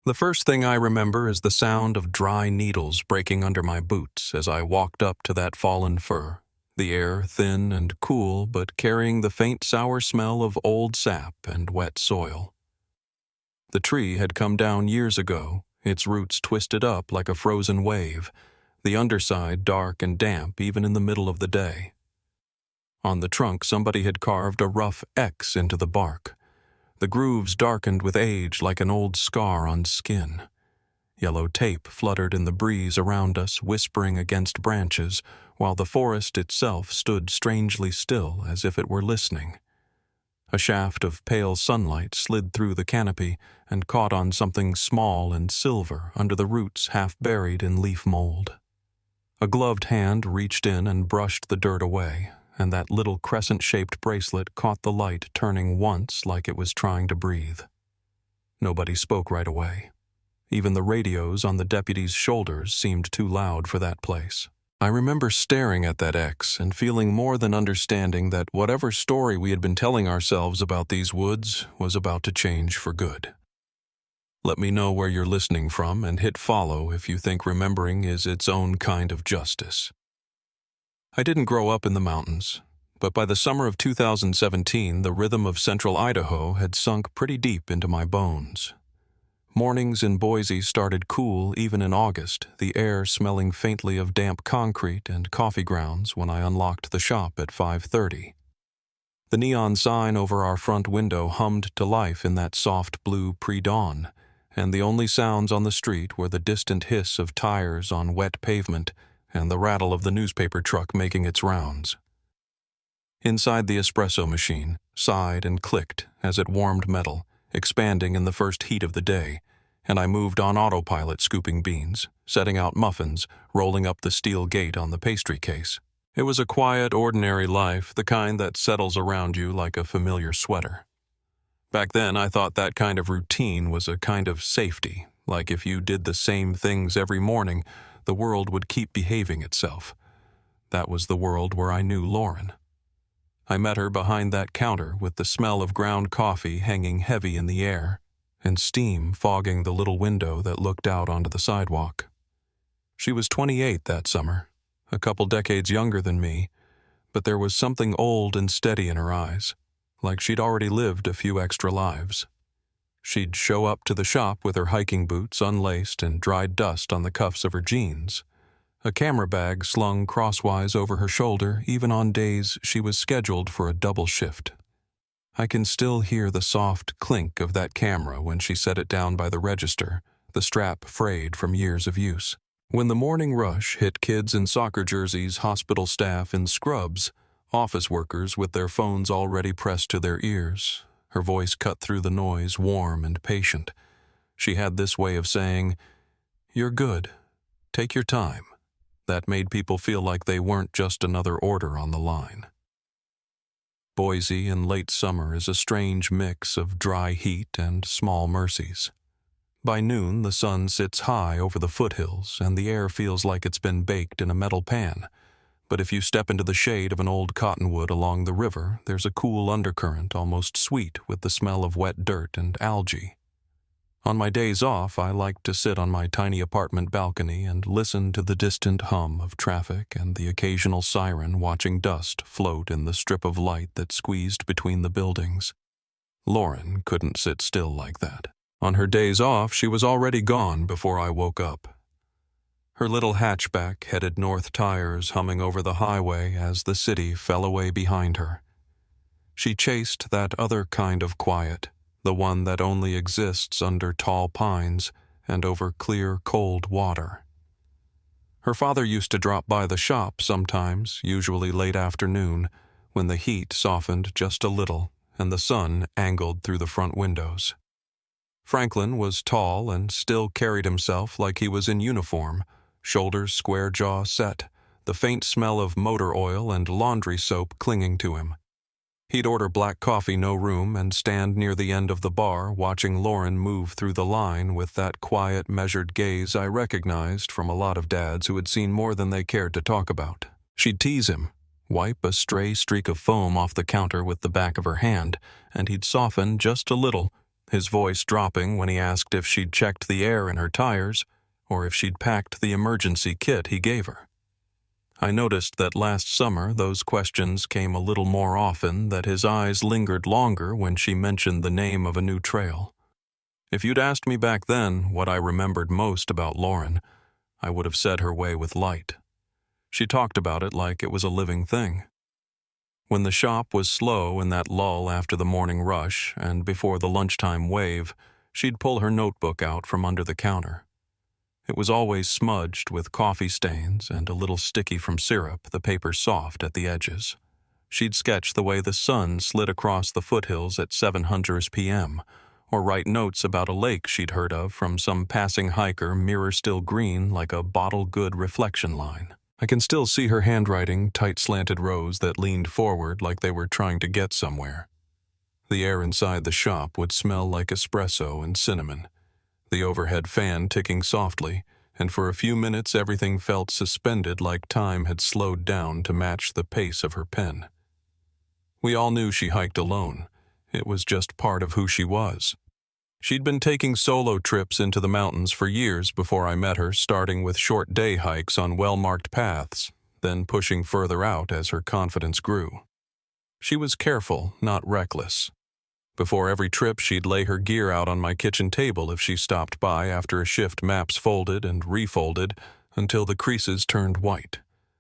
The first thing I remember is the sound of dry needles breaking under my boots as I walked up to that fallen fir, the air thin and cool but carrying the faint sour smell of old sap and wet soil. The tree had come down years ago, its roots twisted up like a frozen wave, the underside dark and damp even in the middle of the day. On the trunk somebody had carved a rough X into the bark. The grooves darkened with age like an old scar on skin. Yellow tape fluttered in the breeze around us, whispering against branches, while the forest itself stood strangely still as if it were listening. A shaft of pale sunlight slid through the canopy and caught on something small and silver under the roots half buried in leaf mold. A gloved hand reached in and brushed the dirt away, and that little crescent-shaped bracelet caught the light turning once like it was trying to breathe. Nobody spoke right away. Even the radios on the deputies' shoulders seemed too loud for that place. I remember staring at that X and feeling more than understanding that whatever story we had been telling ourselves about these woods was about to change for good. Let me know where you're listening from and hit follow if you think remembering is its own kind of justice. I didn't grow up in the mountains, but by the summer of 2017, the rhythm of central Idaho had sunk pretty deep into my bones. Mornings in Boise started cool even in August, the air smelling faintly of damp concrete and coffee grounds when I unlocked the shop at 5:30. The neon sign over our front window hummed to life in that soft blue pre-dawn, and the only sounds on the street were the distant hiss of tires on wet pavement and the rattle of the newspaper truck making its rounds. Inside the espresso machine, sighed and clicked as it warmed metal, expanding in the first heat of the day, and I moved on autopilot scooping beans, setting out muffins, rolling up the steel gate on the pastry case. It was a quiet, ordinary life, the kind that settles around you like a familiar sweater. Back then, I thought that kind of routine was a kind of safety, like if you did the same things every morning, the world would keep behaving itself. That was the world where I knew Lauren. I met her behind that counter with the smell of ground coffee hanging heavy in the air and steam fogging the little window that looked out onto the sidewalk. She was 28 that summer, a couple decades younger than me, but there was something old and steady in her eyes, like she'd already lived a few extra lives. She'd show up to the shop with her hiking boots unlaced and dried dust on the cuffs of her jeans, a camera bag slung crosswise over her shoulder even on days she was scheduled for a double shift. I can still hear the soft clink of that camera when she set it down by the register, the strap frayed from years of use. When the morning rush hit kids in soccer jerseys, hospital staff in scrubs, office workers with their phones already pressed to their ears, her voice cut through the noise, warm and patient. She had this way of saying, "You're good. Take your time." That made people feel like they weren't just another order on the line. Boise in late summer is a strange mix of dry heat and small mercies. By noon, the sun sits high over the foothills and the air feels like it's been baked in a metal pan. But if you step into the shade of an old cottonwood along the river, there's a cool undercurrent, almost sweet, with the smell of wet dirt and algae. On my days off, I like to sit on my tiny apartment balcony and listen to the distant hum of traffic and the occasional siren watching dust float in the strip of light that squeezed between the buildings. Lauren couldn't sit still like that. On her days off, she was already gone before I woke up. Her little hatchback headed north, tires humming over the highway as the city fell away behind her. She chased that other kind of quiet, the one that only exists under tall pines and over clear, cold water. Her father used to drop by the shop sometimes, usually late afternoon, when the heat softened just a little and the sun angled through the front windows. Franklin was tall and still carried himself like he was in uniform, shoulders square, jaw set, the faint smell of motor oil and laundry soap clinging to him. He'd order black coffee, no room, and stand near the end of the bar watching Lauren move through the line with that quiet, measured gaze I recognized from a lot of dads who had seen more than they cared to talk about. She'd tease him, wipe a stray streak of foam off the counter with the back of her hand, and he'd soften just a little his voice dropping when he asked if she'd checked the air in her tires or if she'd packed the emergency kit he gave her. I noticed that last summer those questions came a little more often, that his eyes lingered longer when she mentioned the name of a new trail. If you'd asked me back then what I remembered most about Lauren, I would have said her way with light. She talked about it like it was a living thing. When the shop was slow in that lull after the morning rush and before the lunchtime wave, she'd pull her notebook out from under the counter. It was always smudged with coffee stains and a little sticky from syrup, the paper soft at the edges. She'd sketch the way the sun slid across the foothills at 700 p.m., or write notes about a lake she'd heard of from some passing hiker, mirror still green like a bottle-good reflection line. I can still see her handwriting, tight slanted rows that leaned forward like they were trying to get somewhere. The air inside the shop would smell like espresso and cinnamon, the overhead fan ticking softly, and for a few minutes everything felt suspended like time had slowed down to match the pace of her pen. We all knew she hiked alone. It was just part of who she was. She'd been taking solo trips into the mountains for years before I met her, starting with short day hikes on well-marked paths, then pushing further out as her confidence grew. She was careful, not reckless. Before every trip, she'd lay her gear out on my kitchen table if she stopped by after a shift, maps folded and refolded until the creases turned white.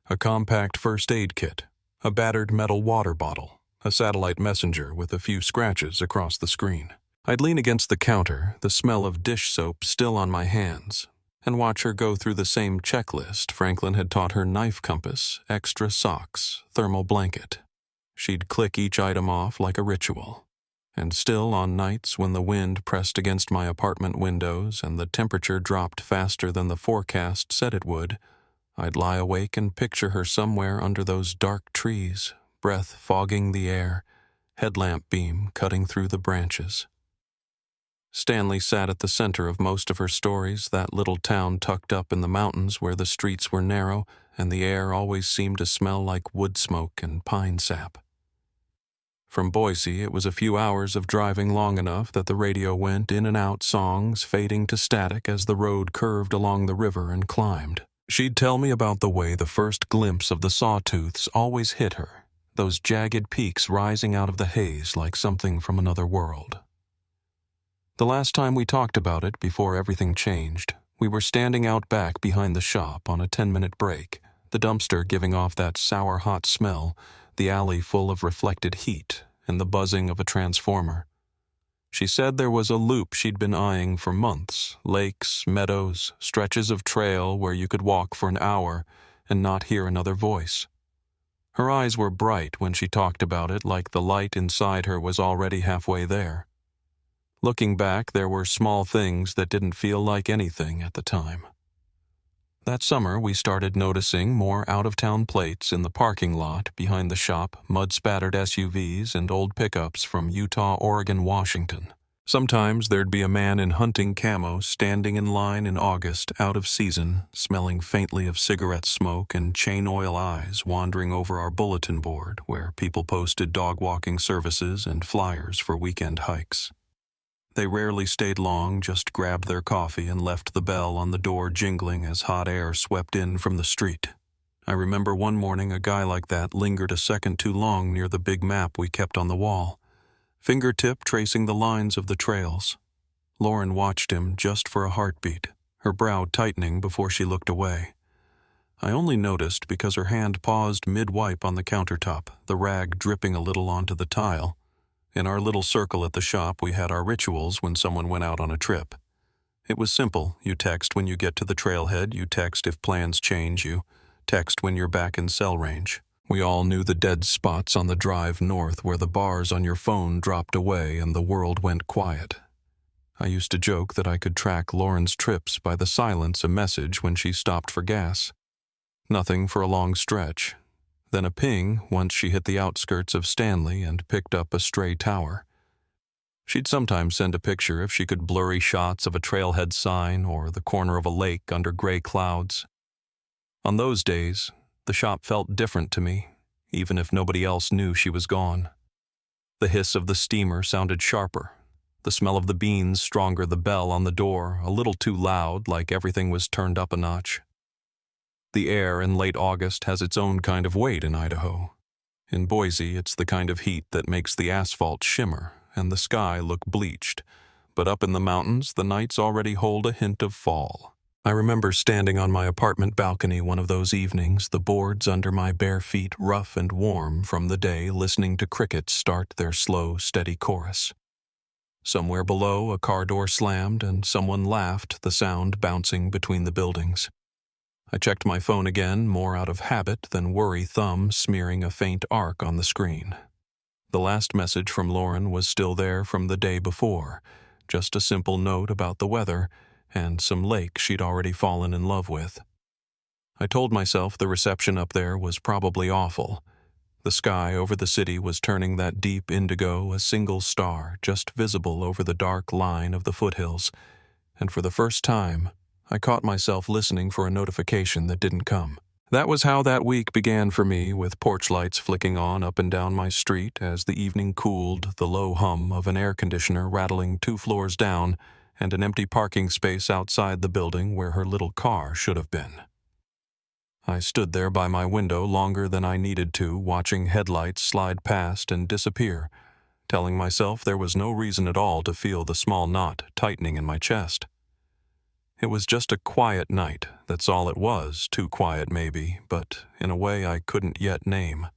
A compact first aid kit, a battered metal water bottle, a satellite messenger with a few scratches across the screen. I'd lean against the counter, the smell of dish soap still on my hands, and watch her go through the same checklist Franklin had taught her: knife compass, extra socks, thermal blanket. She'd click each item off like a ritual. And still, on nights when the wind pressed against my apartment windows and the temperature dropped faster than the forecast said it would, I'd lie awake and picture her somewhere under those dark trees, breath fogging the air, headlamp beam cutting through the branches. Stanley sat at the center of most of her stories, that little town tucked up in the mountains where the streets were narrow and the air always seemed to smell like wood smoke and pine sap. From Boise, it was a few hours of driving long enough that the radio went in and out, songs fading to static as the road curved along the river and climbed. She'd tell me about the way the first glimpse of the sawtooths always hit her, those jagged peaks rising out of the haze like something from another world. The last time we talked about it before everything changed, we were standing out back behind the shop on a 10-minute break, the dumpster giving off that sour hot smell, the alley full of reflected heat, and the buzzing of a transformer. She said there was a loop she'd been eyeing for months, lakes, meadows, stretches of trail where you could walk for an hour and not hear another voice. Her eyes were bright when she talked about it, like the light inside her was already halfway there. Looking back, there were small things that didn't feel like anything at the time. That summer, we started noticing more out-of-town plates in the parking lot behind the shop, mud-spattered SUVs and old pickups from Utah, Oregon, Washington. Sometimes there'd be a man in hunting camo standing in line in August, out of season, smelling faintly of cigarette smoke and chain oil eyes wandering over our bulletin board where people posted dog-walking services and flyers for weekend hikes. They rarely stayed long, just grabbed their coffee and left the bell on the door jingling as hot air swept in from the street. I remember one morning a guy like that lingered a second too long near the big map we kept on the wall, fingertip tracing the lines of the trails. Lauren watched him just for a heartbeat, her brow tightening before she looked away. I only noticed because her hand paused mid-wipe on the countertop, the rag dripping a little onto the tile. In our little circle at the shop, we had our rituals when someone went out on a trip. It was simple. You text when you get to the trailhead, you text if plans change, you text when you're back in cell range. We all knew the dead spots on the drive north where the bars on your phone dropped away and the world went quiet. I used to joke that I could track Lauren's trips by the silence a message when she stopped for gas. Nothing for a long stretch. Then a ping once she hit the outskirts of Stanley and picked up a stray tower. She'd sometimes send a picture if she could, blurry shots of a trailhead sign or the corner of a lake under gray clouds. On those days, the shop felt different to me, even if nobody else knew she was gone. The hiss of the steamer sounded sharper. The smell of the beans stronger, the bell on the door a little too loud, like everything was turned up a notch. The air in late August has its own kind of weight in Idaho. In Boise, it's the kind of heat that makes the asphalt shimmer and the sky look bleached, but up in the mountains, the nights already hold a hint of fall. I remember standing on my apartment balcony one of those evenings, the boards under my bare feet rough and warm from the day, listening to crickets start their slow, steady chorus. Somewhere below, a car door slammed and someone laughed, the sound bouncing between the buildings. I checked my phone again, more out of habit than worry, thumb smearing a faint arc on the screen. The last message from Lauren was still there from the day before, just a simple note about the weather and some lake she'd already fallen in love with. I told myself the reception up there was probably awful. The sky over the city was turning that deep indigo, a single star just visible over the dark line of the foothills, and for the first time, I caught myself listening for a notification that didn't come. That was how that week began for me, with porch lights flicking on up and down my street as the evening cooled, the low hum of an air conditioner rattling 2 floors down, and an empty parking space outside the building where her little car should have been. I stood there by my window longer than I needed to, watching headlights slide past and disappear, telling myself there was no reason at all to feel the small knot tightening in my chest. It was just a quiet night, that's all it was, too quiet maybe, but in a way I couldn't yet name.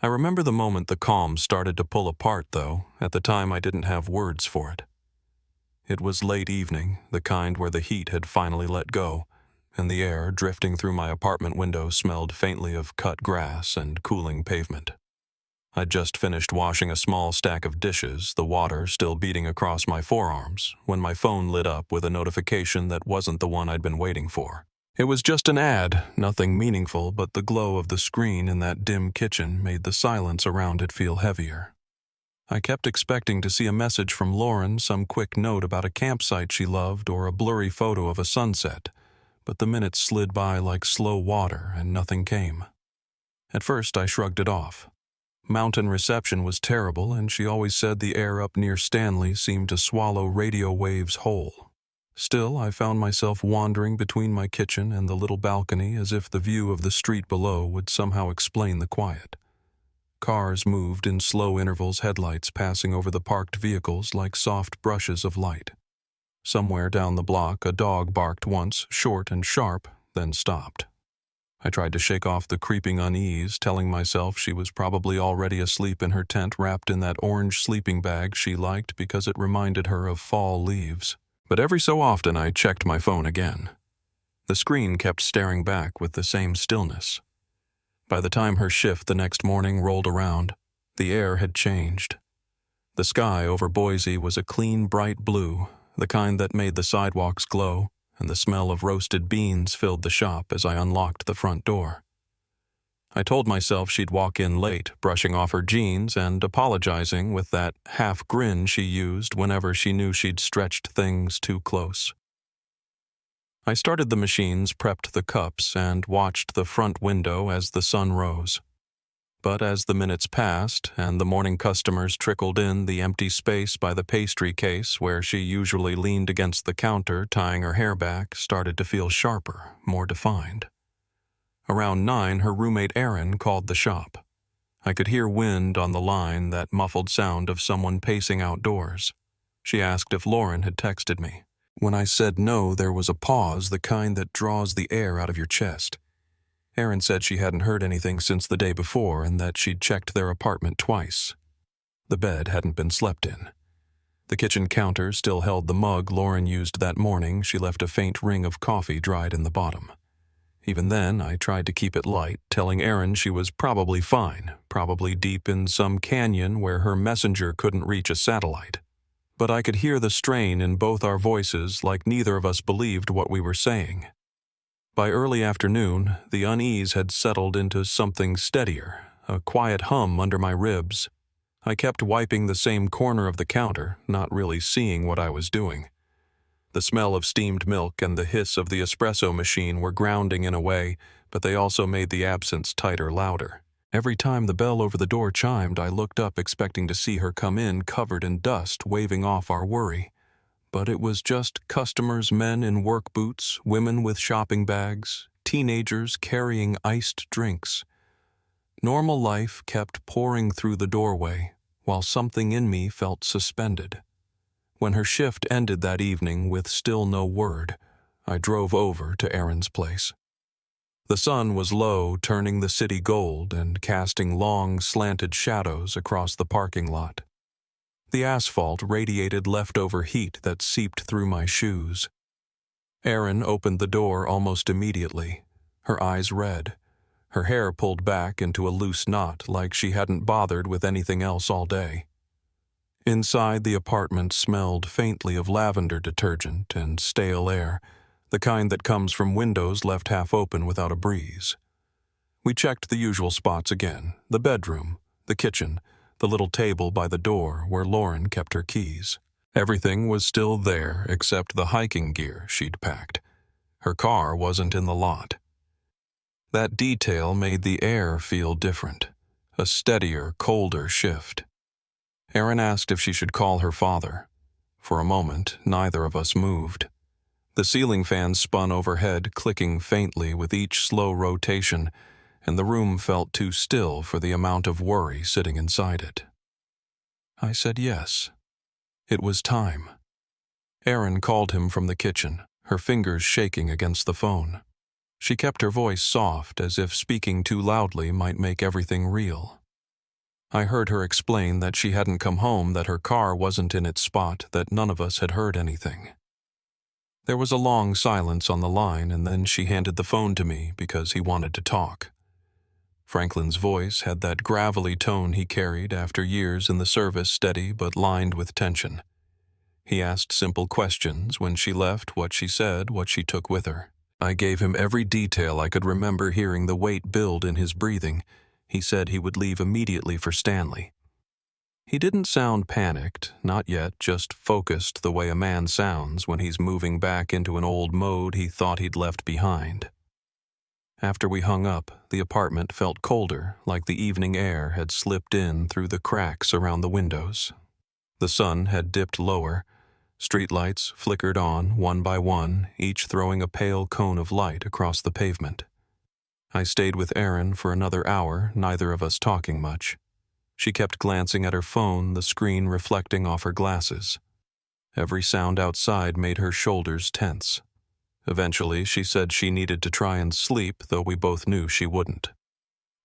I remember the moment the calm started to pull apart, though. At the time I didn't have words for it. It was late evening, the kind where the heat had finally let go, and the air drifting through my apartment window smelled faintly of cut grass and cooling pavement. I'd just finished washing a small stack of dishes, the water still beating across my forearms, when my phone lit up with a notification that wasn't the one I'd been waiting for. It was just an ad, nothing meaningful, but the glow of the screen in that dim kitchen made the silence around it feel heavier. I kept expecting to see a message from Lauren, some quick note about a campsite she loved or a blurry photo of a sunset, but the minutes slid by like slow water and nothing came. At first I shrugged it off. Mountain reception was terrible, and she always said the air up near Stanley seemed to swallow radio waves whole. Still, I found myself wandering between my kitchen and the little balcony as if the view of the street below would somehow explain the quiet. Cars moved in slow intervals, headlights passing over the parked vehicles like soft brushes of light. Somewhere down the block, a dog barked once, short and sharp, then stopped. I tried to shake off the creeping unease, telling myself she was probably already asleep in her tent wrapped in that orange sleeping bag she liked because it reminded her of fall leaves. But every so often I checked my phone again. The screen kept staring back with the same stillness. By the time her shift the next morning rolled around, the air had changed. The sky over Boise was a clean, bright blue, the kind that made the sidewalks glow, and the smell of roasted beans filled the shop as I unlocked the front door. I told myself she'd walk in late, brushing off her jeans and apologizing with that half grin she used whenever she knew she'd stretched things too close. I started the machines, prepped the cups, and watched the front window as the sun rose. But as the minutes passed and the morning customers trickled in, the empty space by the pastry case where she usually leaned against the counter tying her hair back started to feel sharper, more defined. Around 9, her roommate Erin called the shop. I could hear wind on the line, that muffled sound of someone pacing outdoors. She asked if Lauren had texted me. When I said no, there was a pause, the kind that draws the air out of your chest. Erin said she hadn't heard anything since the day before and that she'd checked their apartment twice. The bed hadn't been slept in. The kitchen counter still held the mug Lauren used that morning. She left a faint ring of coffee dried in the bottom. Even then, I tried to keep it light, telling Erin she was probably fine, probably deep in some canyon where her messenger couldn't reach a satellite. But I could hear the strain in both our voices, like neither of us believed what we were saying. By early afternoon, the unease had settled into something steadier, a quiet hum under my ribs. I kept wiping the same corner of the counter, not really seeing what I was doing. The smell of steamed milk and the hiss of the espresso machine were grounding in a way, but they also made the absence tighter louder. Every time the bell over the door chimed, I looked up expecting to see her come in covered in dust, waving off our worry. But it was just customers, men in work boots, women with shopping bags, teenagers carrying iced drinks. Normal life kept pouring through the doorway, while something in me felt suspended. When her shift ended that evening with still no word, I drove over to Erin's place. The sun was low, turning the city gold and casting long, slanted shadows across the parking lot. The asphalt radiated leftover heat that seeped through my shoes. Erin opened the door almost immediately, her eyes red, her hair pulled back into a loose knot like she hadn't bothered with anything else all day. Inside, the apartment smelled faintly of lavender detergent and stale air, the kind that comes from windows left half open without a breeze. We checked the usual spots again: the bedroom, the kitchen, the little table by the door where Lauren kept her keys. Everything was still there except the hiking gear she'd packed. Her car wasn't in the lot. That detail made the air feel different, a steadier, colder shift. Erin asked if she should call her father. For a moment, neither of us moved. The ceiling fan spun overhead, clicking faintly with each slow rotation, and the room felt too still for the amount of worry sitting inside it. I said yes. It was time. Erin called him from the kitchen, her fingers shaking against the phone. She kept her voice soft, as if speaking too loudly might make everything real. I heard her explain that she hadn't come home, that her car wasn't in its spot, that none of us had heard anything. There was a long silence on the line, and then she handed the phone to me because he wanted to talk. Franklin's voice had that gravelly tone he carried after years in the service, steady but lined with tension. He asked simple questions: when she left, what she said, what she took with her. I gave him every detail I could remember, hearing the weight build in his breathing. He said he would leave immediately for Stanley. He didn't sound panicked, not yet, just focused the way a man sounds when he's moving back into an old mode he thought he'd left behind. After we hung up, the apartment felt colder, like the evening air had slipped in through the cracks around the windows. The sun had dipped lower. Streetlights flickered on, one by one, each throwing a pale cone of light across the pavement. I stayed with Erin for another hour, neither of us talking much. She kept glancing at her phone, the screen reflecting off her glasses. Every sound outside made her shoulders tense. Eventually, she said she needed to try and sleep, though we both knew she wouldn't.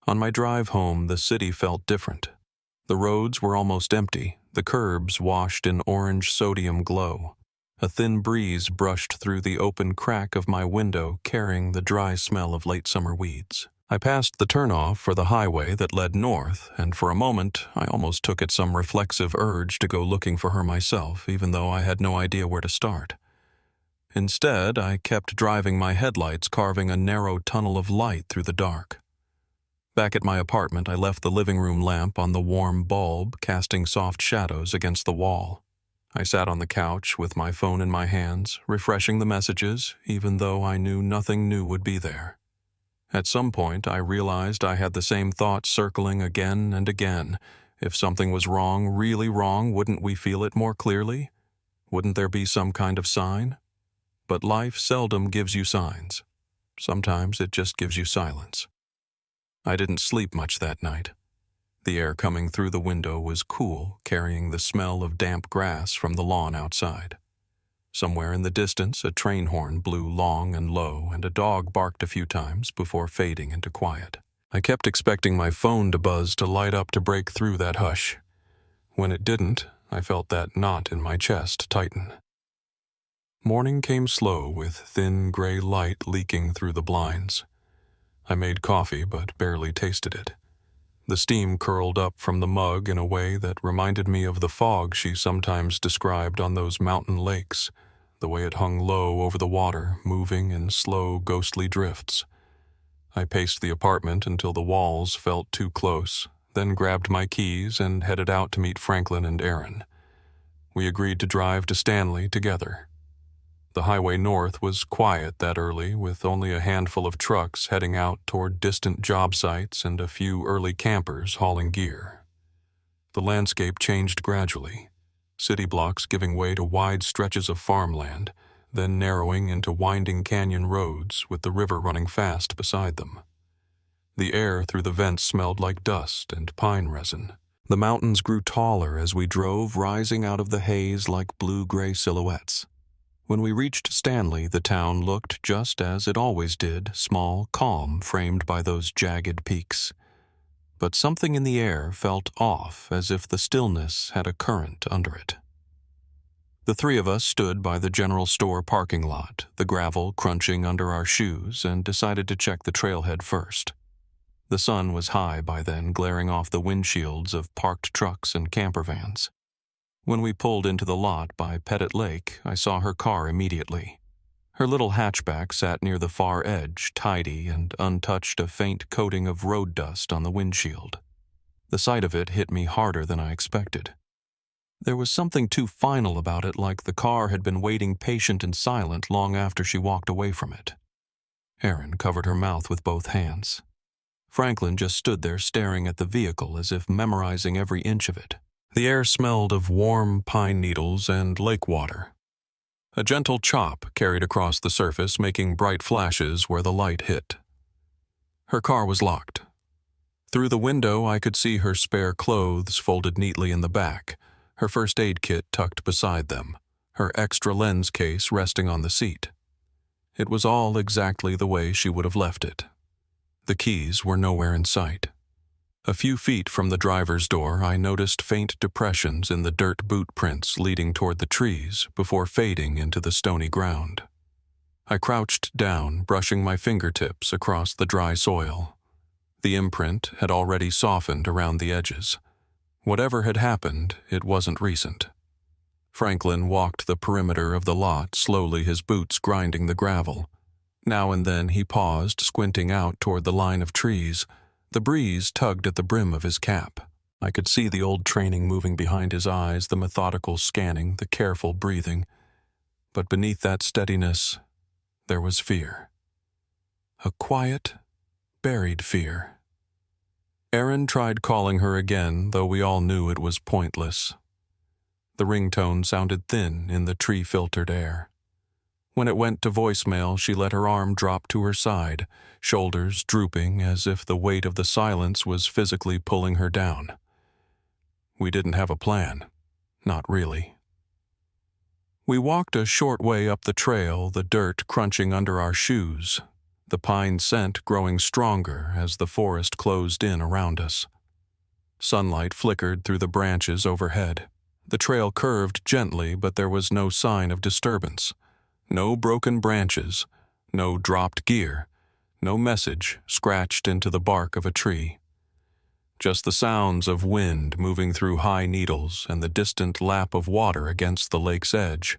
On my drive home, the city felt different. The roads were almost empty, the curbs washed in orange sodium glow. A thin breeze brushed through the open crack of my window, carrying the dry smell of late summer weeds. I passed the turnoff for the highway that led north, and for a moment I almost took it some reflexive urge to go looking for her myself, even though I had no idea where to start. Instead, I kept driving, my headlights carving a narrow tunnel of light through the dark. Back at my apartment, I left the living room lamp on the warm bulb, casting soft shadows against the wall. I sat on the couch with my phone in my hands, refreshing the messages, even though I knew nothing new would be there. At some point, I realized I had the same thoughts circling again and again. If something was wrong, really wrong, wouldn't we feel it more clearly? Wouldn't there be some kind of sign? But life seldom gives you signs. Sometimes it just gives you silence. I didn't sleep much that night. The air coming through the window was cool, carrying the smell of damp grass from the lawn outside. Somewhere in the distance, a train horn blew long and low, and a dog barked a few times before fading into quiet. I kept expecting my phone to buzz, to light up, to break through that hush. When it didn't, I felt that knot in my chest tighten. Morning came slow, with thin gray light leaking through the blinds. I made coffee, but barely tasted it. The steam curled up from the mug in a way that reminded me of the fog she sometimes described on those mountain lakes, the way it hung low over the water, moving in slow, ghostly drifts. I paced the apartment until the walls felt too close, then grabbed my keys and headed out to meet Franklin and Erin. We agreed to drive to Stanley together. The highway north was quiet that early, with only a handful of trucks heading out toward distant job sites and a few early campers hauling gear. The landscape changed gradually, city blocks giving way to wide stretches of farmland, then narrowing into winding canyon roads with the river running fast beside them. The air through the vents smelled like dust and pine resin. The mountains grew taller as we drove, rising out of the haze like blue-gray silhouettes. When we reached Stanley, the town looked just as it always did, small, calm, framed by those jagged peaks. But something in the air felt off, as if the stillness had a current under it. The three of us stood by the general store parking lot, the gravel crunching under our shoes, and decided to check the trailhead first. The sun was high by then, glaring off the windshields of parked trucks and camper vans. When we pulled into the lot by Pettit Lake, I saw her car immediately. Her little hatchback sat near the far edge, tidy and untouched, a faint coating of road dust on the windshield. The sight of it hit me harder than I expected. There was something too final about it, like the car had been waiting patient and silent long after she walked away from it. Erin covered her mouth with both hands. Franklin just stood there staring at the vehicle as if memorizing every inch of it. The air smelled of warm pine needles and lake water. A gentle chop carried across the surface, making bright flashes where the light hit. Her car was locked. Through the window, I could see her spare clothes folded neatly in the back, her first aid kit tucked beside them, her extra lens case resting on the seat. It was all exactly the way she would have left it. The keys were nowhere in sight. A few feet from the driver's door, I noticed faint depressions in the dirt boot prints leading toward the trees before fading into the stony ground. I crouched down, brushing my fingertips across the dry soil. The imprint had already softened around the edges. Whatever had happened, it wasn't recent. Franklin walked the perimeter of the lot, slowly, his boots grinding the gravel. Now and then he paused, squinting out toward the line of trees. The breeze tugged at the brim of his cap. I could see the old training moving behind his eyes, the methodical scanning, the careful breathing. But beneath that steadiness, there was fear. A quiet, buried fear. Erin tried calling her again, though we all knew it was pointless. The ringtone sounded thin in the tree-filtered air. When it went to voicemail, she let her arm drop to her side, shoulders drooping as if the weight of the silence was physically pulling her down. We didn't have a plan. Not really. We walked a short way up the trail, the dirt crunching under our shoes, the pine scent growing stronger as the forest closed in around us. Sunlight flickered through the branches overhead. The trail curved gently, but there was no sign of disturbance. No broken branches, no dropped gear, no message scratched into the bark of a tree. Just the sounds of wind moving through high needles and the distant lap of water against the lake's edge.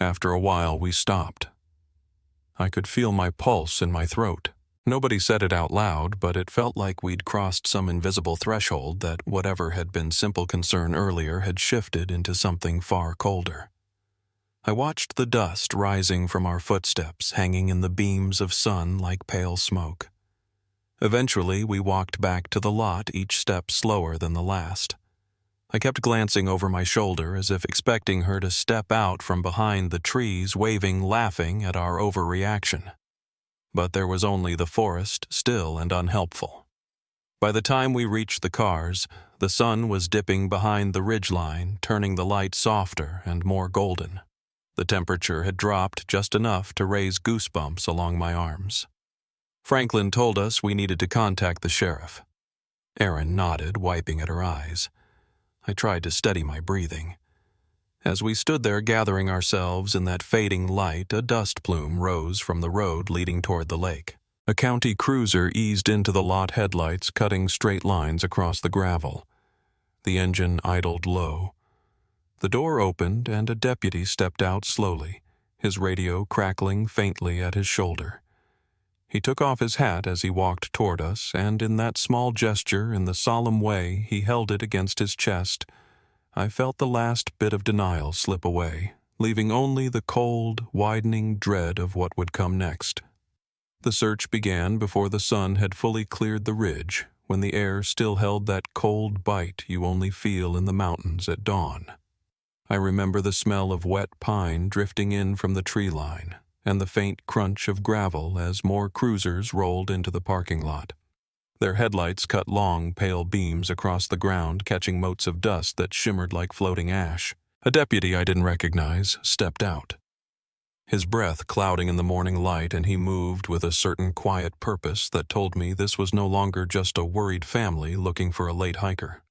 After a while, we stopped. I could feel my pulse in my throat. Nobody said it out loud, but it felt like we'd crossed some invisible threshold, that whatever had been simple concern earlier had shifted into something far colder. I watched the dust rising from our footsteps, hanging in the beams of sun like pale smoke. Eventually, we walked back to the lot, each step slower than the last. I kept glancing over my shoulder as if expecting her to step out from behind the trees, waving, laughing at our overreaction. But there was only the forest, still and unhelpful. By the time we reached the cars, the sun was dipping behind the ridgeline, turning the light softer and more golden. The temperature had dropped just enough to raise goosebumps along my arms. Franklin told us we needed to contact the sheriff. Erin nodded, wiping at her eyes. I tried to steady my breathing. As we stood there gathering ourselves in that fading light, a dust plume rose from the road leading toward the lake. A county cruiser eased into the lot headlights, cutting straight lines across the gravel. The engine idled low. The door opened and a deputy stepped out slowly, his radio crackling faintly at his shoulder. He took off his hat as he walked toward us, and in that small gesture, in the solemn way he held it against his chest, I felt the last bit of denial slip away, leaving only the cold, widening dread of what would come next. The search began before the sun had fully cleared the ridge, when the air still held that cold bite you only feel in the mountains at dawn. I remember the smell of wet pine drifting in from the tree line, and the faint crunch of gravel as more cruisers rolled into the parking lot. Their headlights cut long, pale beams across the ground, catching motes of dust that shimmered like floating ash. A deputy I didn't recognize stepped out, his breath clouding in the morning light, and he moved with a certain quiet purpose that told me this was no longer just a worried family looking for a late hiker.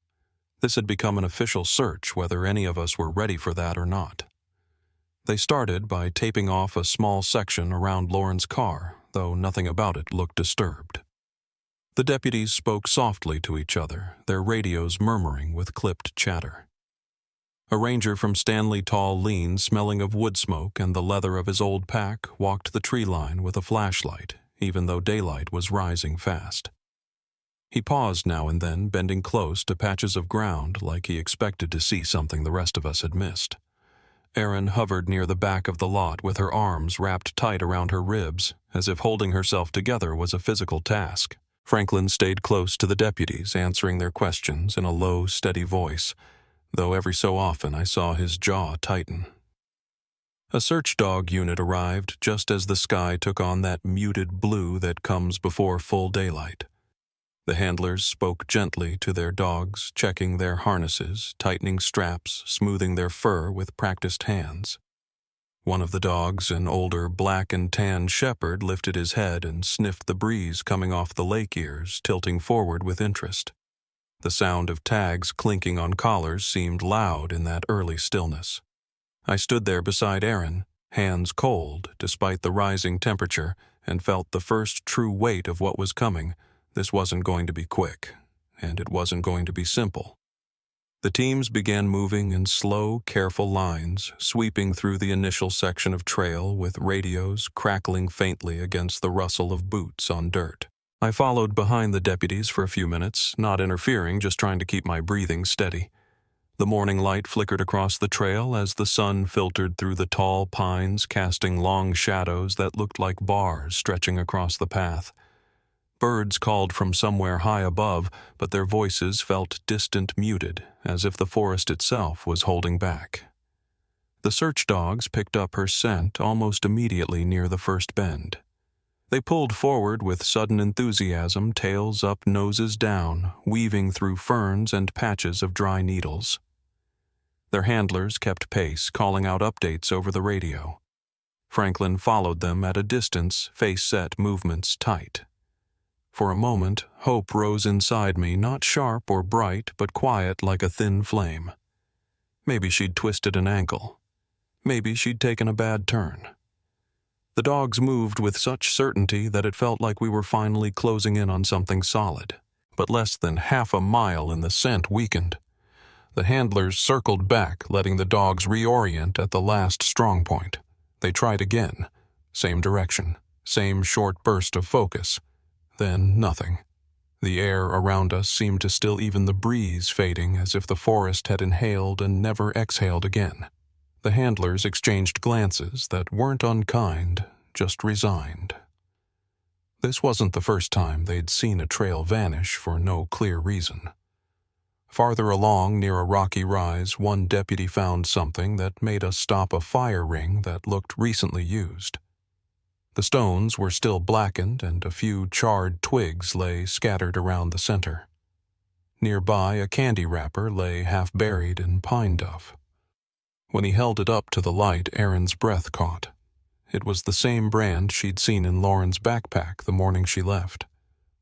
This had become an official search, whether any of us were ready for that or not. They started by taping off a small section around Lauren's car, though nothing about it looked disturbed. The deputies spoke softly to each other, their radios murmuring with clipped chatter. A ranger from Stanley Tall leaned, smelling of wood smoke and the leather of his old pack, walked the tree line with a flashlight, even though daylight was rising fast. He paused now and then, bending close to patches of ground like he expected to see something the rest of us had missed. Erin hovered near the back of the lot with her arms wrapped tight around her ribs, as if holding herself together was a physical task. Franklin stayed close to the deputies, answering their questions in a low, steady voice, though every so often I saw his jaw tighten. A search dog unit arrived just as the sky took on that muted blue that comes before full daylight. The handlers spoke gently to their dogs, checking their harnesses, tightening straps, smoothing their fur with practiced hands. One of the dogs, an older black and tan shepherd, lifted his head and sniffed the breeze coming off the lake ears, tilting forward with interest. The sound of tags clinking on collars seemed loud in that early stillness. I stood there beside Erin, hands cold despite the rising temperature, and felt the first true weight of what was coming. This wasn't going to be quick, and it wasn't going to be simple. The teams began moving in slow, careful lines, sweeping through the initial section of trail with radios crackling faintly against the rustle of boots on dirt. I followed behind the deputies for a few minutes, not interfering, just trying to keep my breathing steady. The morning light flickered across the trail as the sun filtered through the tall pines, casting long shadows that looked like bars stretching across the path. Birds called from somewhere high above, but their voices felt distant, muted, as if the forest itself was holding back. The search dogs picked up her scent almost immediately near the first bend. They pulled forward with sudden enthusiasm, tails up, noses down, weaving through ferns and patches of dry needles. Their handlers kept pace, calling out updates over the radio. Franklin followed them at a distance, face set, movements tight. For a moment, hope rose inside me, not sharp or bright, but quiet like a thin flame. Maybe she'd twisted an ankle. Maybe she'd taken a bad turn. The dogs moved with such certainty that it felt like we were finally closing in on something solid. But less than half a mile and the scent weakened. The handlers circled back, letting the dogs reorient at the last strong point. They tried again. Same direction, same short burst of focus. Then nothing. The air around us seemed to still, even the breeze fading, as if the forest had inhaled and never exhaled again. The handlers exchanged glances that weren't unkind, just resigned. This wasn't the first time they'd seen a trail vanish for no clear reason. Farther along, near a rocky rise, one deputy found something that made us stop a fire ring that looked recently used. The stones were still blackened, and a few charred twigs lay scattered around the center. Nearby, a candy wrapper lay half buried in pine duff. When he held it up to the light, Erin's breath caught. It was the same brand she'd seen in Lauren's backpack the morning she left.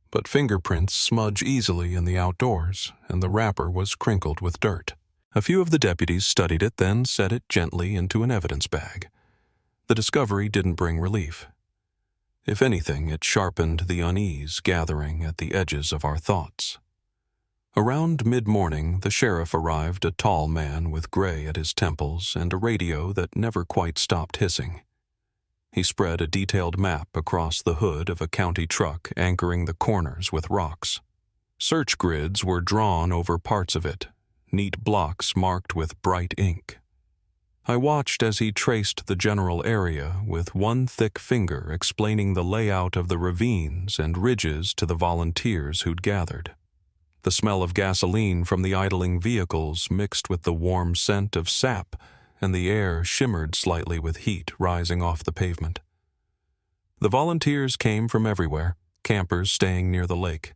But fingerprints smudge easily in the outdoors, and the wrapper was crinkled with dirt. A few of the deputies studied it, then set it gently into an evidence bag. The discovery didn't bring relief. If anything, it sharpened the unease gathering at the edges of our thoughts. Around mid-morning, the sheriff arrived, a tall man with gray at his temples and a radio that never quite stopped hissing. He spread a detailed map across the hood of a county truck, anchoring the corners with rocks. Search grids were drawn over parts of it, neat blocks marked with bright ink. I watched as he traced the general area with one thick finger explaining the layout of the ravines and ridges to the volunteers who'd gathered. The smell of gasoline from the idling vehicles mixed with the warm scent of sap, and the air shimmered slightly with heat rising off the pavement. The volunteers came from everywhere, campers staying near the lake,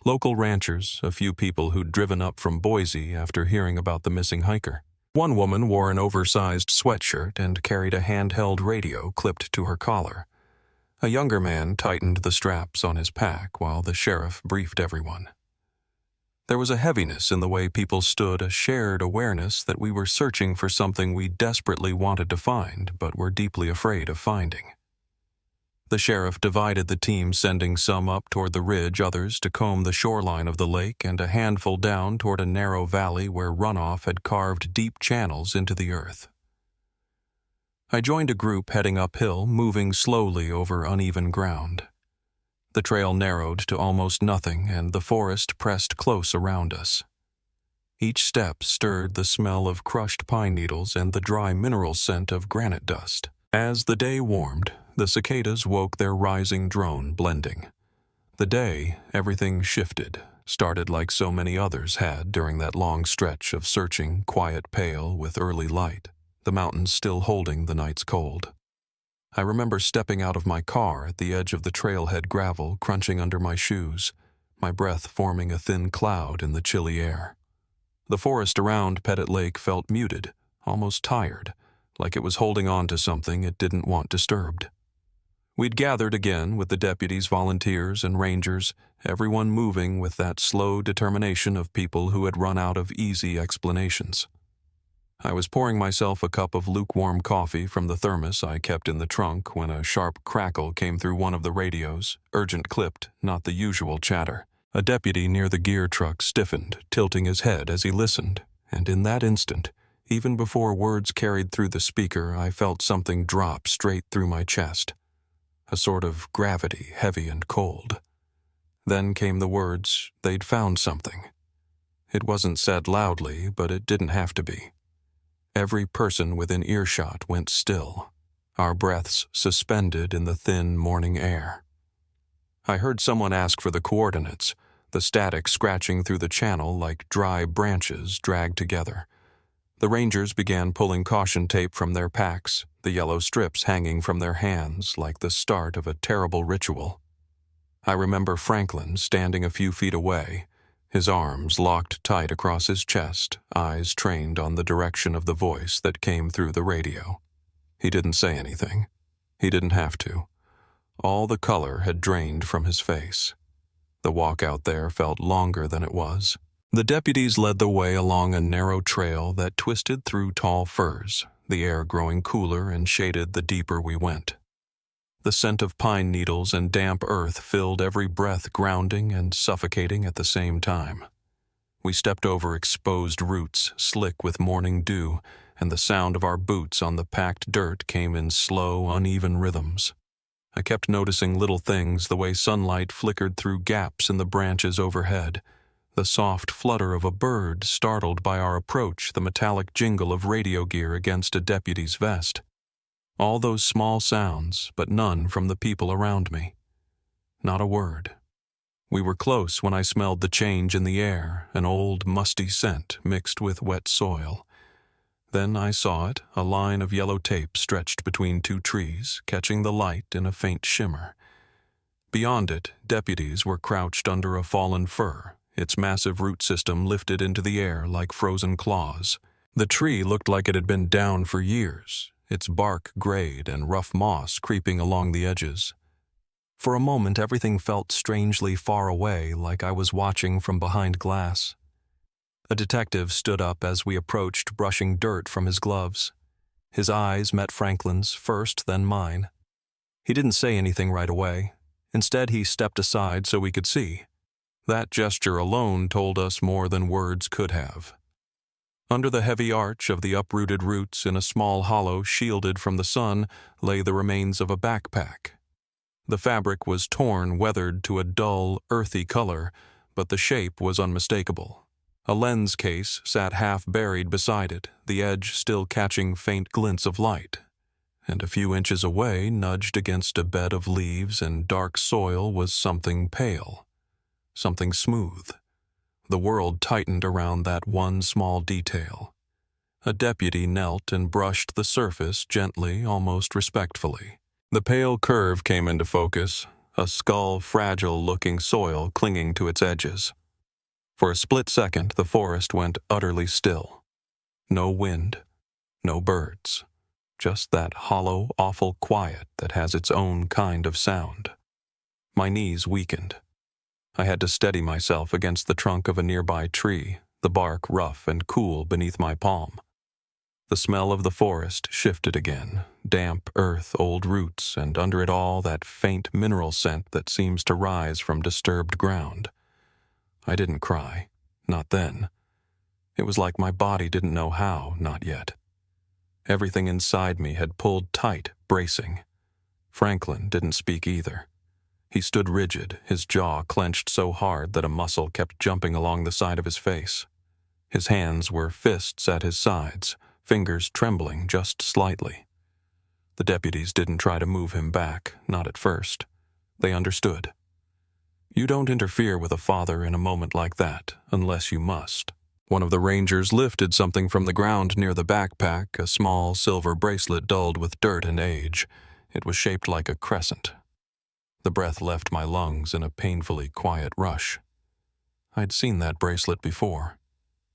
local ranchers, a few people who'd driven up from Boise after hearing about the missing hiker. One woman wore an oversized sweatshirt and carried a handheld radio clipped to her collar. A younger man tightened the straps on his pack while the sheriff briefed everyone. There was a heaviness in the way people stood, a shared awareness that we were searching for something we desperately wanted to find but were deeply afraid of finding. The sheriff divided the team, sending some up toward the ridge, others to comb the shoreline of the lake, and a handful down toward a narrow valley where runoff had carved deep channels into the earth. I joined a group heading uphill, moving slowly over uneven ground. The trail narrowed to almost nothing, and the forest pressed close around us. Each step stirred the smell of crushed pine needles and the dry mineral scent of granite dust. As the day warmed, the cicadas woke their rising drone blending. The day, everything shifted, started like so many others had during that long stretch of searching, quiet pale with early light, the mountains still holding the night's cold. I remember stepping out of my car at the edge of the trailhead gravel, crunching under my shoes, my breath forming a thin cloud in the chilly air. The forest around Pettit Lake felt muted, almost tired, like it was holding on to something it didn't want disturbed. We'd gathered again with the deputies, volunteers, and rangers, everyone moving with that slow determination of people who had run out of easy explanations. I was pouring myself a cup of lukewarm coffee from the thermos I kept in the trunk when a sharp crackle came through one of the radios, urgent clipped, not the usual chatter. A deputy near the gear truck stiffened, tilting his head as he listened, and in that instant, even before words carried through the speaker, I felt something drop straight through my chest. A sort of gravity, heavy and cold. Then came the words, they'd found something. It wasn't said loudly, but it didn't have to be. Every person within earshot went still, our breaths suspended in the thin morning air. I heard someone ask for the coordinates, the static scratching through the channel like dry branches dragged together. The rangers began pulling caution tape from their packs, the yellow strips hanging from their hands like the start of a terrible ritual. I remember Franklin standing a few feet away, his arms locked tight across his chest, eyes trained on the direction of the voice that came through the radio. He didn't say anything. He didn't have to. All the color had drained from his face. The walk out there felt longer than it was. The deputies led the way along a narrow trail that twisted through tall firs, the air growing cooler and shaded the deeper we went. The scent of pine needles and damp earth filled every breath, grounding and suffocating at the same time. We stepped over exposed roots, slick with morning dew, and the sound of our boots on the packed dirt came in slow, uneven rhythms. I kept noticing little things, the way sunlight flickered through gaps in the branches overhead, the soft flutter of a bird startled by our approach, the metallic jingle of radio gear against a deputy's vest. All those small sounds, but none from the people around me. Not a word. We were close when I smelled the change in the air, an old, musty scent mixed with wet soil. Then I saw it, a line of yellow tape stretched between two trees, catching the light in a faint shimmer. Beyond it, deputies were crouched under a fallen fir, its massive root system lifted into the air like frozen claws. The tree looked like it had been down for years, its bark grayed and rough moss creeping along the edges. For a moment, everything felt strangely far away, like I was watching from behind glass. A detective stood up as we approached, brushing dirt from his gloves. His eyes met Franklin's first, then mine. He didn't say anything right away. Instead, he stepped aside so we could see. That gesture alone told us more than words could have. Under the heavy arch of the uprooted roots in a small hollow shielded from the sun lay the remains of a backpack. The fabric was torn, weathered to a dull, earthy color, but the shape was unmistakable. A lens case sat half buried beside it, the edge still catching faint glints of light. And a few inches away, nudged against a bed of leaves and dark soil, was something pale, something smooth. The world tightened around that one small detail. A deputy knelt and brushed the surface gently, almost respectfully. The pale curve came into focus, a skull fragile-looking soil clinging to its edges. For a split second, the forest went utterly still. No wind, no birds. Just that hollow, awful quiet that has its own kind of sound. My knees weakened. I had to steady myself against the trunk of a nearby tree, the bark rough and cool beneath my palm. The smell of the forest shifted again, damp earth, old roots, and under it all that faint mineral scent that seems to rise from disturbed ground. I didn't cry, not then. It was like my body didn't know how, not yet. Everything inside me had pulled tight, bracing. Franklin didn't speak either. He stood rigid, his jaw clenched so hard that a muscle kept jumping along the side of his face. His hands were fists at his sides, fingers trembling just slightly. The deputies didn't try to move him back, not at first. They understood. You don't interfere with a father in a moment like that, unless you must. One of the rangers lifted something from the ground near the backpack, a small silver bracelet dulled with dirt and age. It was shaped like a crescent. The breath left my lungs in a painfully quiet rush. I'd seen that bracelet before.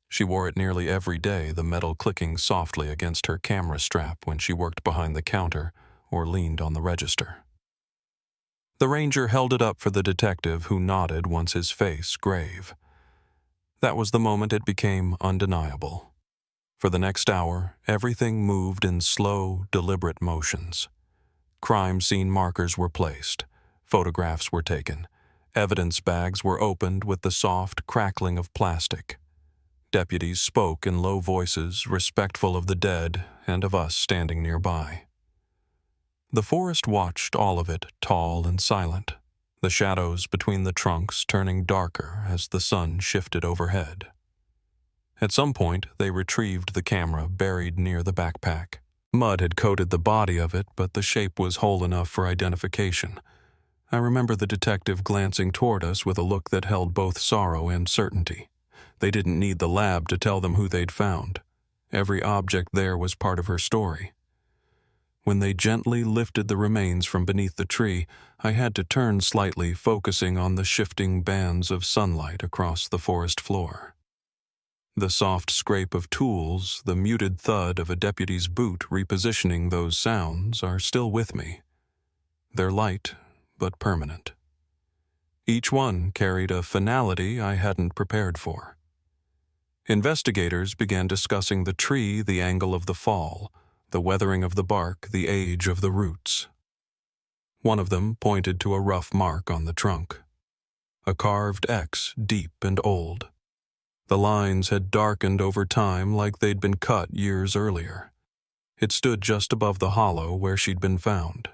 She wore it nearly every day, the metal clicking softly against her camera strap when she worked behind the counter or leaned on the register. The ranger held it up for the detective, who nodded once, his face grave. That was the moment it became undeniable. For the next hour, everything moved in slow, deliberate motions. Crime scene markers were placed. Photographs were taken. Evidence bags were opened with the soft crackling of plastic. Deputies spoke in low voices, respectful of the dead and of us standing nearby. The forest watched all of it, tall and silent, the shadows between the trunks turning darker as the sun shifted overhead. At some point, they retrieved the camera buried near the backpack. Mud had coated the body of it, but the shape was whole enough for identification. I remember the detective glancing toward us with a look that held both sorrow and certainty. They didn't need the lab to tell them who they'd found. Every object there was part of her story. When they gently lifted the remains from beneath the tree, I had to turn slightly, focusing on the shifting bands of sunlight across the forest floor. The soft scrape of tools, the muted thud of a deputy's boot repositioning those sounds are still with me. They're light, but permanent. Each one carried a finality I hadn't prepared for. Investigators began discussing the tree, the angle of the fall, the weathering of the bark, the age of the roots. One of them pointed to a rough mark on the trunk. A carved X, deep and old. The lines had darkened over time like they'd been cut years earlier. It stood just above the hollow where she'd been found.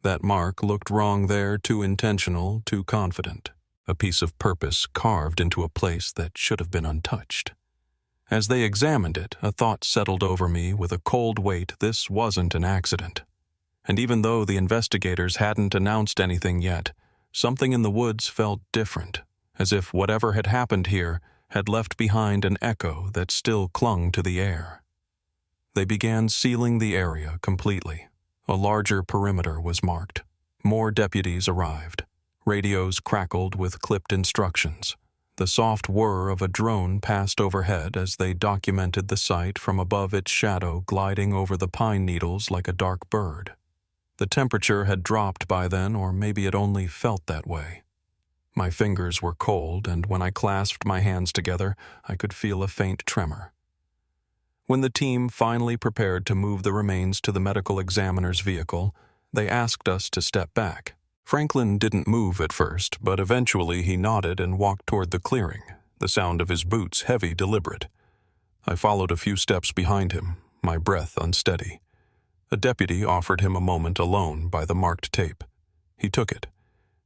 That mark looked wrong there, too intentional, too confident. A piece of purpose carved into a place that should have been untouched. As they examined it, a thought settled over me with a cold weight. This wasn't an accident. And even though the investigators hadn't announced anything yet, something in the woods felt different, as if whatever had happened here had left behind an echo that still clung to the air. They began sealing the area completely. A larger perimeter was marked. More deputies arrived. Radios crackled with clipped instructions. The soft whir of a drone passed overhead as they documented the site from above, its shadow gliding over the pine needles like a dark bird. The temperature had dropped by then, or maybe it only felt that way. My fingers were cold, and when I clasped my hands together, I could feel a faint tremor. When the team finally prepared to move the remains to the medical examiner's vehicle, they asked us to step back. Franklin didn't move at first, but eventually he nodded and walked toward the clearing, the sound of his boots heavy, deliberate. I followed a few steps behind him, my breath unsteady. A deputy offered him a moment alone by the marked tape. He took it.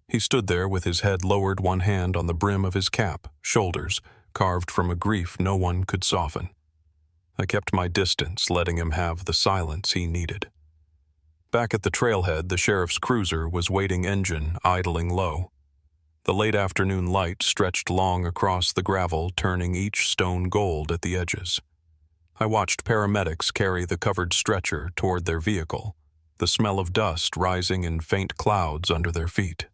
He stood there with his head lowered, one hand on the brim of his cap, shoulders carved from a grief no one could soften. I kept my distance, letting him have the silence he needed. Back at the trailhead, the sheriff's cruiser was waiting engine, idling low. The late afternoon light stretched long across the gravel, turning each stone gold at the edges. I watched paramedics carry the covered stretcher toward their vehicle, the smell of dust rising in faint clouds under their feet.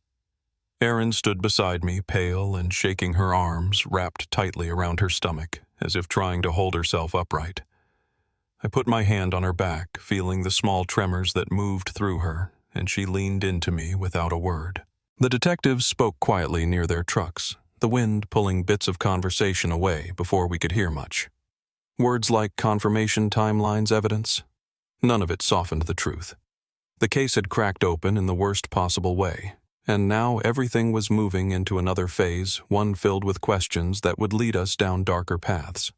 Erin stood beside me, pale and shaking her arms wrapped tightly around her stomach, as if trying to hold herself upright. I put my hand on her back, feeling the small tremors that moved through her, and she leaned into me without a word. The detectives spoke quietly near their trucks, the wind pulling bits of conversation away before we could hear much. Words like confirmation, timelines, evidence. None of it softened the truth. The case had cracked open in the worst possible way, and now everything was moving into another phase, one filled with questions that would lead us down darker paths.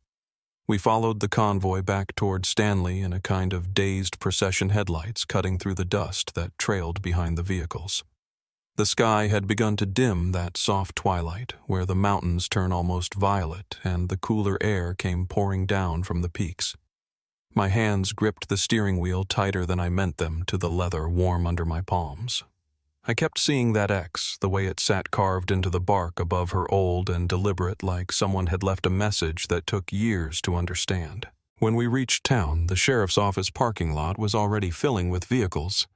We followed the convoy back toward Stanley in a kind of dazed procession, headlights cutting through the dust that trailed behind the vehicles. The sky had begun to dim that soft twilight, where the mountains turn almost violet and the cooler air came pouring down from the peaks. My hands gripped the steering wheel tighter than I meant them to the leather warm under my palms. I kept seeing that X, the way it sat carved into the bark above her, old and deliberate, like someone had left a message that took years to understand. When we reached town, the sheriff's office parking lot was already filling with vehicles.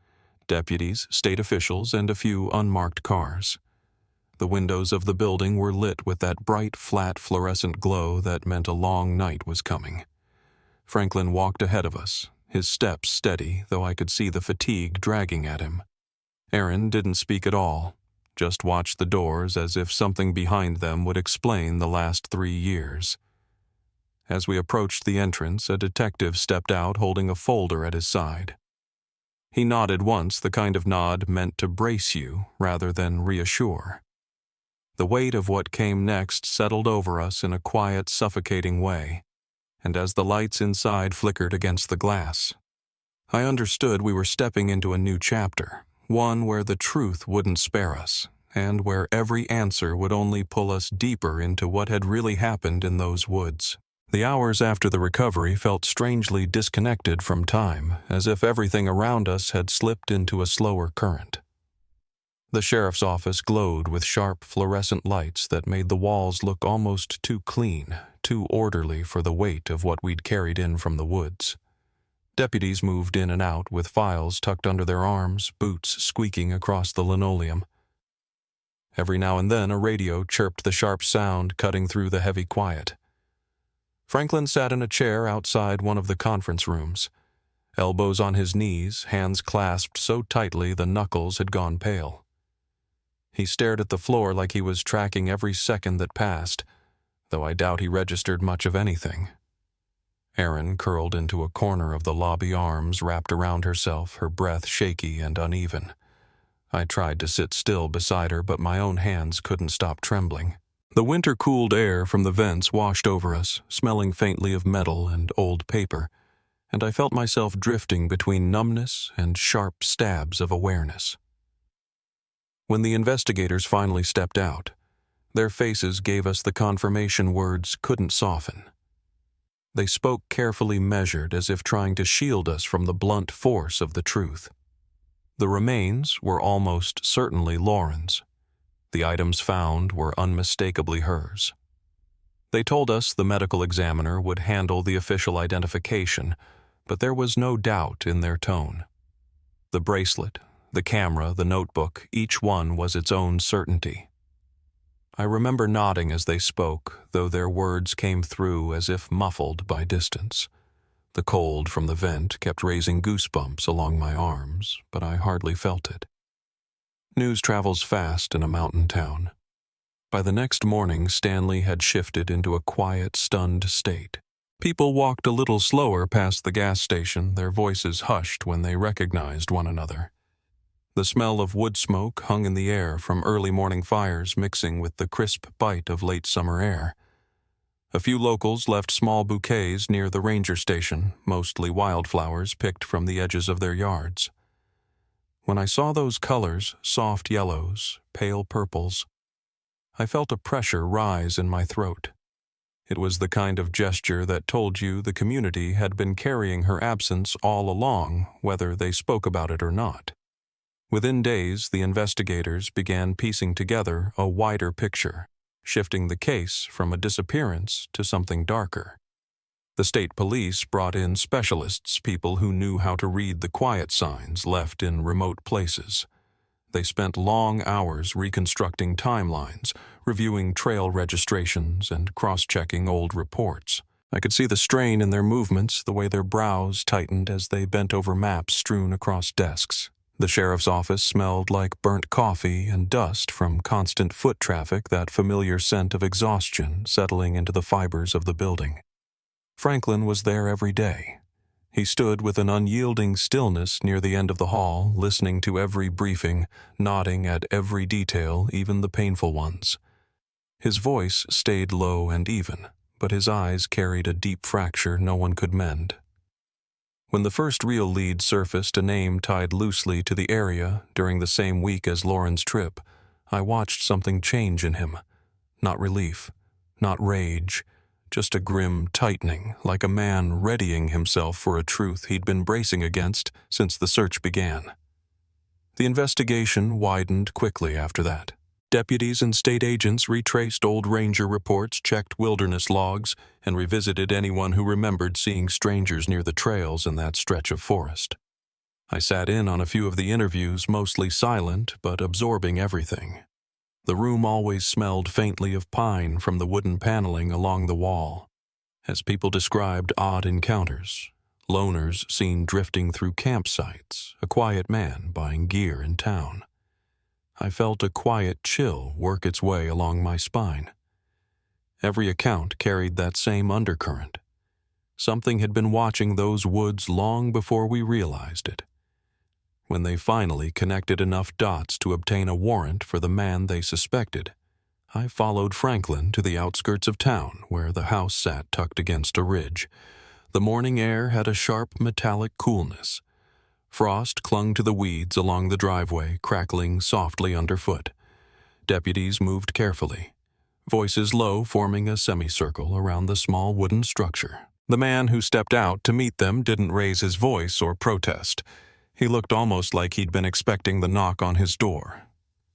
Deputies, state officials, and a few unmarked cars. The windows of the building were lit with that bright, flat, fluorescent glow that meant a long night was coming. Franklin walked ahead of us, his steps steady, though I could see the fatigue dragging at him. Erin didn't speak at all, just watched the doors as if something behind them would explain the last 3 years. As we approached the entrance, a detective stepped out holding a folder at his side. He nodded once, the kind of nod meant to brace you rather than reassure. The weight of what came next settled over us in a quiet, suffocating way, and as the lights inside flickered against the glass, I understood we were stepping into a new chapter, one where the truth wouldn't spare us, and where every answer would only pull us deeper into what had really happened in those woods. The hours after the recovery felt strangely disconnected from time, as if everything around us had slipped into a slower current. The sheriff's office glowed with sharp fluorescent lights that made the walls look almost too clean, too orderly for the weight of what we'd carried in from the woods. Deputies moved in and out with files tucked under their arms, boots squeaking across the linoleum. Every now and then a radio chirped the sharp sound cutting through the heavy quiet. Franklin sat in a chair outside one of the conference rooms, elbows on his knees, hands clasped so tightly the knuckles had gone pale. He stared at the floor like he was tracking every second that passed, though I doubt he registered much of anything. Erin curled into a corner of the lobby, arms wrapped around herself, her breath shaky and uneven. I tried to sit still beside her, but my own hands couldn't stop trembling. The winter-cooled air from the vents washed over us, smelling faintly of metal and old paper, and I felt myself drifting between numbness and sharp stabs of awareness. When the investigators finally stepped out, their faces gave us the confirmation words couldn't soften. They spoke carefully measured, as if trying to shield us from the blunt force of the truth. The remains were almost certainly Lauren's. The items found were unmistakably hers. They told us the medical examiner would handle the official identification, but there was no doubt in their tone. The bracelet, the camera, the notebook, each one was its own certainty. I remember nodding as they spoke, though their words came through as if muffled by distance. The cold from the vent kept raising goosebumps along my arms, but I hardly felt it. News travels fast in a mountain town. By the next morning, Stanley had shifted into a quiet, stunned state. People walked a little slower past the gas station, their voices hushed when they recognized one another. The smell of wood smoke hung in the air from early morning fires, mixing with the crisp bite of late summer air. A few locals left small bouquets near the ranger station, mostly wildflowers picked from the edges of their yards. When I saw those colors, soft yellows, pale purples, I felt a pressure rise in my throat. It was the kind of gesture that told you the community had been carrying her absence all along, whether they spoke about it or not. Within days, the investigators began piecing together a wider picture, shifting the case from a disappearance to something darker. The state police brought in specialists, people who knew how to read the quiet signs left in remote places. They spent long hours reconstructing timelines, reviewing trail registrations, and cross-checking old reports. I could see the strain in their movements, the way their brows tightened as they bent over maps strewn across desks. The sheriff's office smelled like burnt coffee and dust from constant foot traffic, that familiar scent of exhaustion settling into the fibers of the building. Franklin was there every day. He stood with an unyielding stillness near the end of the hall, listening to every briefing, nodding at every detail, even the painful ones. His voice stayed low and even, but his eyes carried a deep fracture no one could mend. When the first real lead surfaced, a name tied loosely to the area during the same week as Lauren's trip, I watched something change in him. Not relief, not rage, just a grim tightening, like a man readying himself for a truth he'd been bracing against since the search began. The investigation widened quickly after that. Deputies and state agents retraced old ranger reports, checked wilderness logs, and revisited anyone who remembered seeing strangers near the trails in that stretch of forest. I sat in on a few of the interviews, mostly silent but absorbing everything. The room always smelled faintly of pine from the wooden paneling along the wall, as people described odd encounters. Loners seen drifting through campsites, a quiet man buying gear in town. I felt a quiet chill work its way along my spine. Every account carried that same undercurrent. Something had been watching those woods long before we realized it. When they finally connected enough dots to obtain a warrant for the man they suspected, I followed Franklin to the outskirts of town, where the house sat tucked against a ridge. The morning air had a sharp metallic coolness. Frost clung to the weeds along the driveway, crackling softly underfoot. Deputies moved carefully, voices low, forming a semicircle around the small wooden structure. The man who stepped out to meet them didn't raise his voice or protest. He looked almost like he'd been expecting the knock on his door.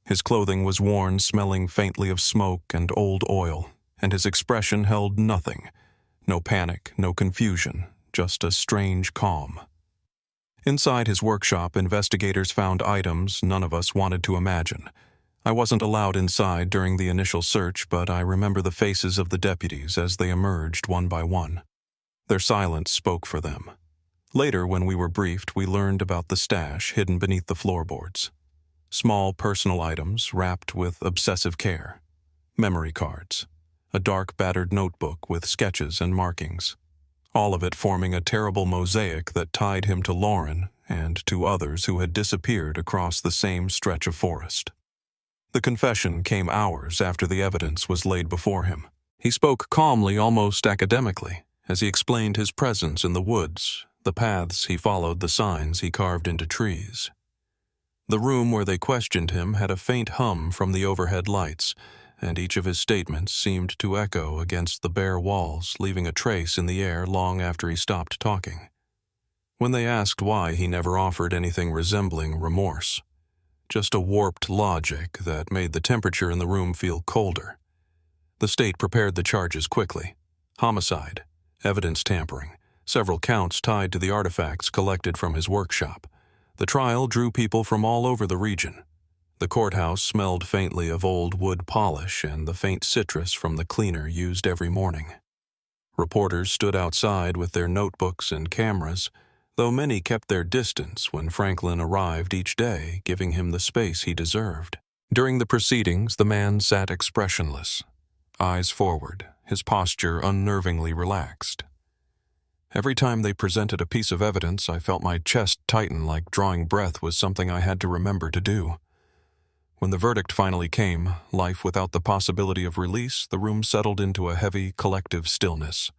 His clothing was worn, smelling faintly of smoke and old oil, and his expression held nothing. No panic, no confusion, just a strange calm. Inside his workshop, investigators found items none of us wanted to imagine. I wasn't allowed inside during the initial search, but I remember the faces of the deputies as they emerged one by one. Their silence spoke for them. Later, when we were briefed, we learned about the stash hidden beneath the floorboards. Small personal items wrapped with obsessive care. Memory cards. A dark, battered notebook with sketches and markings. All of it forming a terrible mosaic that tied him to Lauren and to others who had disappeared across the same stretch of forest. The confession came hours after the evidence was laid before him. He spoke calmly, almost academically, as he explained his presence in the woods, the paths he followed, the signs he carved into trees. The room where they questioned him had a faint hum from the overhead lights, and each of his statements seemed to echo against the bare walls, leaving a trace in the air long after he stopped talking. When they asked why, he never offered anything resembling remorse. Just a warped logic that made the temperature in the room feel colder. The state prepared the charges quickly. Homicide, evidence tampering, several counts tied to the artifacts collected from his workshop. The trial drew people from all over the region. The courthouse smelled faintly of old wood polish and the faint citrus from the cleaner used every morning. Reporters stood outside with their notebooks and cameras, though many kept their distance when Franklin arrived each day, giving him the space he deserved. During the proceedings, the man sat expressionless, eyes forward, his posture unnervingly relaxed. Every time they presented a piece of evidence, I felt my chest tighten, like drawing breath was something I had to remember to do. When the verdict finally came, life without the possibility of release, the room settled into a heavy, collective stillness.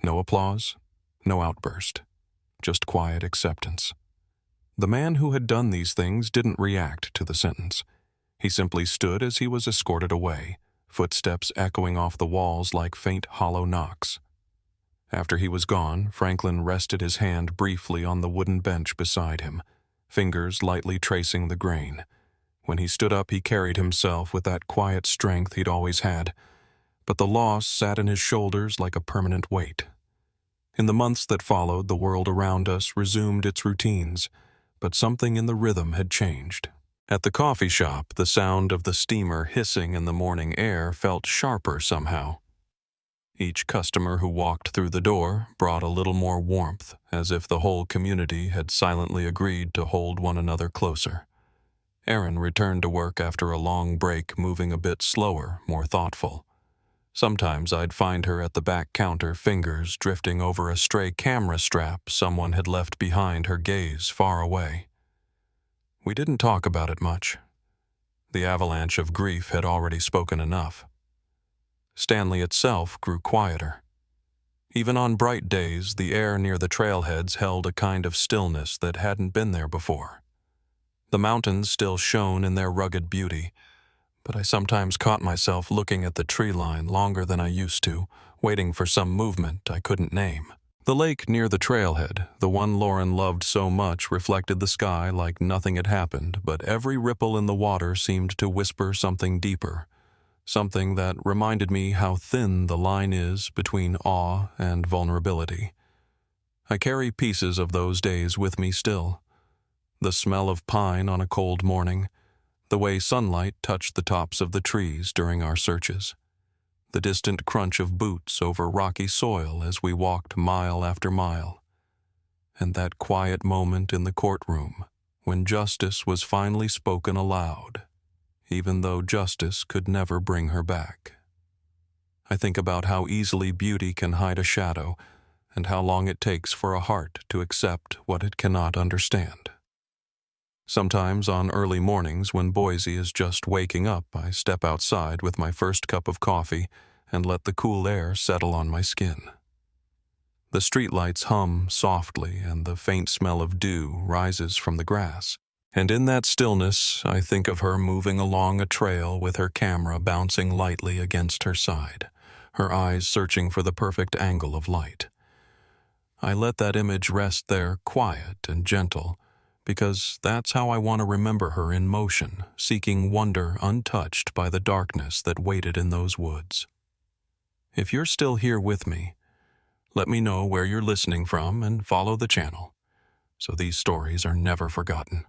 No applause, no outburst, just quiet acceptance. The man who had done these things didn't react to the sentence. He simply stood as he was escorted away, footsteps echoing off the walls like faint hollow knocks. After he was gone, Franklin rested his hand briefly on the wooden bench beside him, fingers lightly tracing the grain. When he stood up, he carried himself with that quiet strength he'd always had, but the loss sat in his shoulders like a permanent weight. In the months that followed, the world around us resumed its routines, but something in the rhythm had changed. At the coffee shop, the sound of the steamer hissing in the morning air felt sharper somehow. Each customer who walked through the door brought a little more warmth, as if the whole community had silently agreed to hold one another closer. Erin returned to work after a long break, moving a bit slower, more thoughtful. Sometimes I'd find her at the back counter, fingers drifting over a stray camera strap someone had left behind, her gaze far away. We didn't talk about it much. The avalanche of grief had already spoken enough. Stanley itself grew quieter. Even on bright days, the air near the trailheads held a kind of stillness that hadn't been there before. The mountains still shone in their rugged beauty, but I sometimes caught myself looking at the tree line longer than I used to, waiting for some movement I couldn't name. The lake near the trailhead, the one Lauren loved so much, reflected the sky like nothing had happened, but every ripple in the water seemed to whisper something deeper, something that reminded me how thin the line is between awe and vulnerability. I carry pieces of those days with me still. The smell of pine on a cold morning, the way sunlight touched the tops of the trees during our searches, the distant crunch of boots over rocky soil as we walked mile after mile, and that quiet moment in the courtroom when justice was finally spoken aloud, even though justice could never bring her back. I think about how easily beauty can hide a shadow, and how long it takes for a heart to accept what it cannot understand. Sometimes on early mornings when Boise is just waking up, I step outside with my first cup of coffee and let the cool air settle on my skin. The streetlights hum softly and the faint smell of dew rises from the grass. And in that stillness, I think of her moving along a trail with her camera bouncing lightly against her side, her eyes searching for the perfect angle of light. I let that image rest there, quiet and gentle, because that's how I want to remember her, in motion, seeking wonder untouched by the darkness that waited in those woods. If you're still here with me, let me know where you're listening from and follow the channel, so these stories are never forgotten.